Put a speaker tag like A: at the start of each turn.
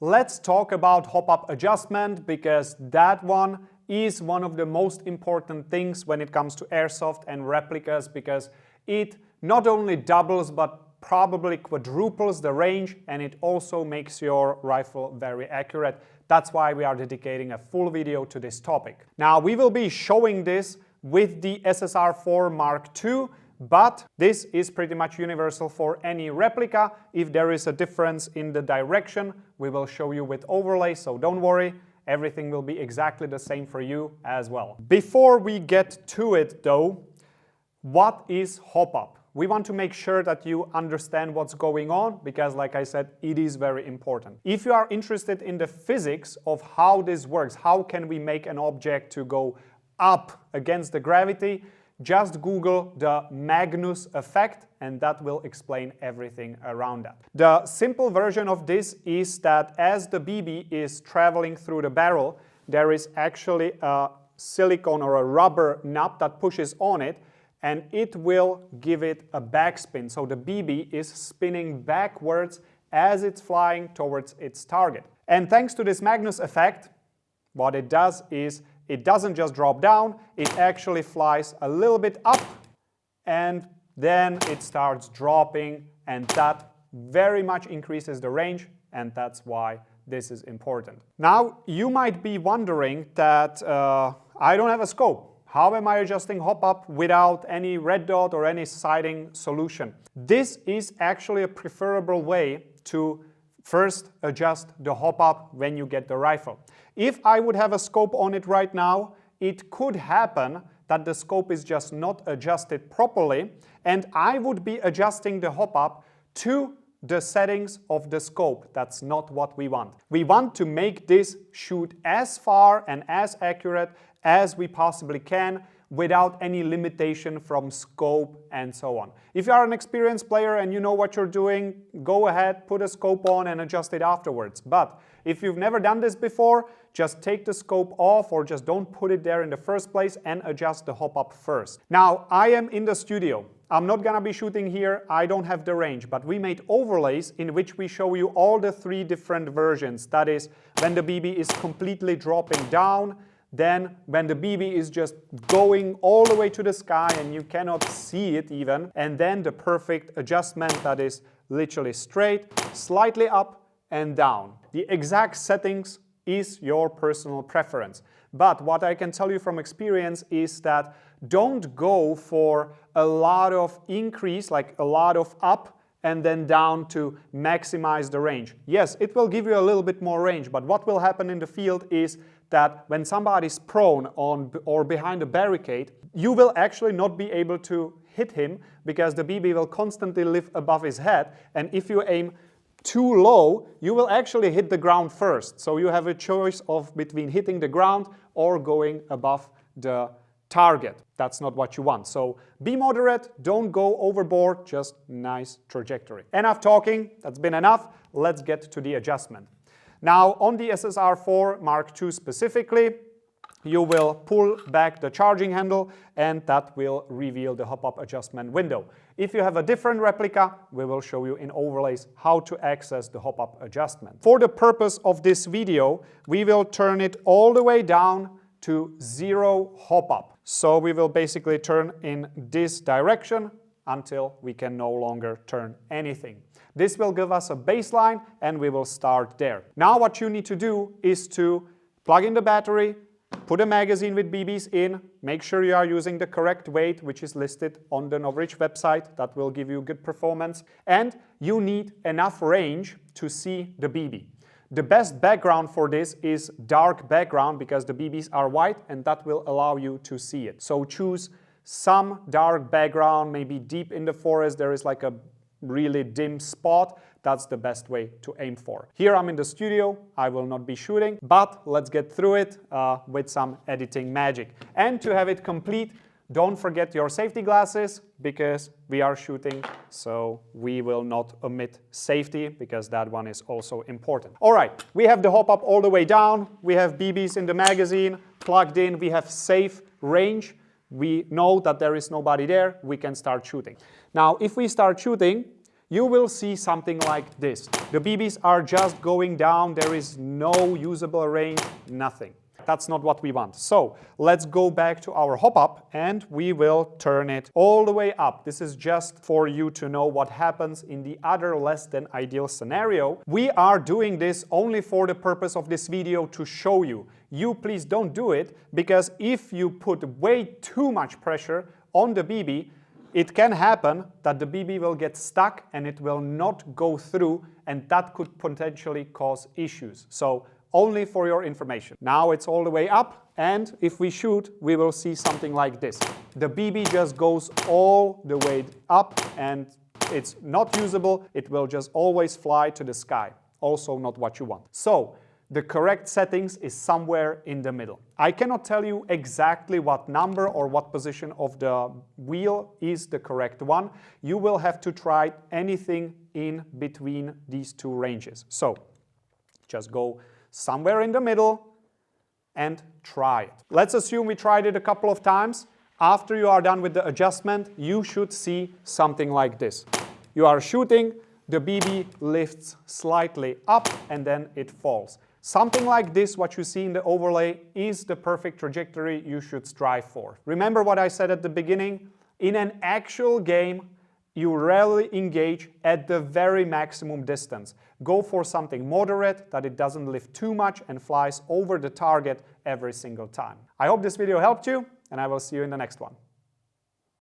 A: Let's talk about hop-up adjustment, because that one is one of the most important things when it comes to airsoft and replicas, because it not only doubles but probably quadruples the range, and it also makes your rifle very accurate. That's why we are dedicating a full video to this topic. Now, we will be showing this with the SSR9 Mark II, but this is pretty much universal for any replica. If there is a difference in the direction, we will show you with overlay, so don't worry, everything will be exactly the same for you as well. Before we get to it though, what is hop-up? We want to make sure that you understand what's going on, because like I said, it is very important. If you are interested in the physics of how this works, how can we make an object to go up against the gravity, just Google the Magnus effect and that will explain everything around that. The simple version of this is that as the BB is traveling through the barrel, there is actually a silicone or a rubber nut that pushes on it, and it will give it a backspin. So the BB is spinning backwards as it's flying towards its target. And thanks to this Magnus effect, what it does is it doesn't just drop down, it actually flies a little bit up and then it starts dropping, and that very much increases the range, and that's why this is important. Now, you might be wondering that I don't have a scope. How am I adjusting hop-up without any red dot or any sighting solution? This is actually a preferable way to first adjust the hop-up when you get the rifle. If I would have a scope on it right now, it could happen that the scope is just not adjusted properly, and I would be adjusting the hop-up to the settings of the scope. That's not what we want. We want to make this shoot as far and as accurate as we possibly can without any limitation from scope and so on. If you are an experienced player and you know what you're doing, go ahead, put a scope on and adjust it afterwards. But if you've never done this before, just take the scope off or just don't put it there in the first place and adjust the hop-up first. Now, I am in the studio. I'm not gonna be shooting here, I don't have the range, but we made overlays in which we show you all the three different versions. That is, when the BB is completely dropping down, then when the BB is just going all the way to the sky and you cannot see it even, and then the perfect adjustment that is literally straight, slightly up and down. The exact settings is your personal preference. But what I can tell you from experience is that don't go for a lot of increase, like a lot of up and then down to maximize the range. Yes, it will give you a little bit more range, but what will happen in the field is that when somebody's prone on or behind a barricade, you will actually not be able to hit him because the BB will constantly live above his head, and if you aim too low, you will actually hit the ground first. So you have a choice of between hitting the ground or going above the target. That's not what you want. So be moderate, don't go overboard, just nice trajectory. Enough talking, that's been enough. Let's get to the adjustment. Now, on the SSR9 Mark II specifically, you will pull back the charging handle and that will reveal the hop-up adjustment window. If you have a different replica, we will show you in overlays how to access the hop-up adjustment. For the purpose of this video, we will turn it all the way down to 0 hop-up. So we will basically turn in this direction until we can no longer turn anything. This will give us a baseline and we will start there. Now what you need to do is to plug in the battery, put a magazine with BBs in, make sure you are using the correct weight, which is listed on the NOVRITSCH website. That will give you good performance. And you need enough range to see the BB. The best background for this is dark background because the BBs are white and that will allow you to see it. So choose some dark background, maybe deep in the forest there is like a really dim spot. That's the best way to aim for. Here I'm in the studio, I will not be shooting, but let's get through it with some editing magic. And to have it complete, don't forget your safety glasses because we are shooting, so we will not omit safety because that one is also important. All right, we have the hop-up all the way down, we have BBs in the magazine plugged in, we have safe range. We know that there is nobody there, we can start shooting. Now, if we start shooting, you will see something like this. The BBs are just going down, there is no usable range, nothing. That's not what we want. So let's go back to our Hopup and we will turn it all the way up. This is just for you to know what happens in the other less than ideal scenario. We are doing this only for the purpose of this video to show you. You please don't do it, because if you put way too much pressure on the BB, it can happen that the BB will get stuck and it will not go through, and that could potentially cause issues. So only for your information. Now it's all the way up, and if we shoot, we will see something like this. The BB just goes all the way up and it's not usable. It will just always fly to the sky. Also not what you want. So the correct settings is somewhere in the middle. I cannot tell you exactly what number or what position of the wheel is the correct one. You will have to try anything in between these two ranges. So just go somewhere in the middle and try it. Let's assume we tried it a couple of times. After you are done with the adjustment, you should see something like this. You are shooting, the BB lifts slightly up and then it falls. Something like this, what you see in the overlay, is the perfect trajectory you should strive for. Remember what I said at the beginning? In an actual game, you rarely engage at the very maximum distance. Go for something moderate, that it doesn't lift too much and flies over the target every single time. I hope this video helped you, and I will see you in the next one.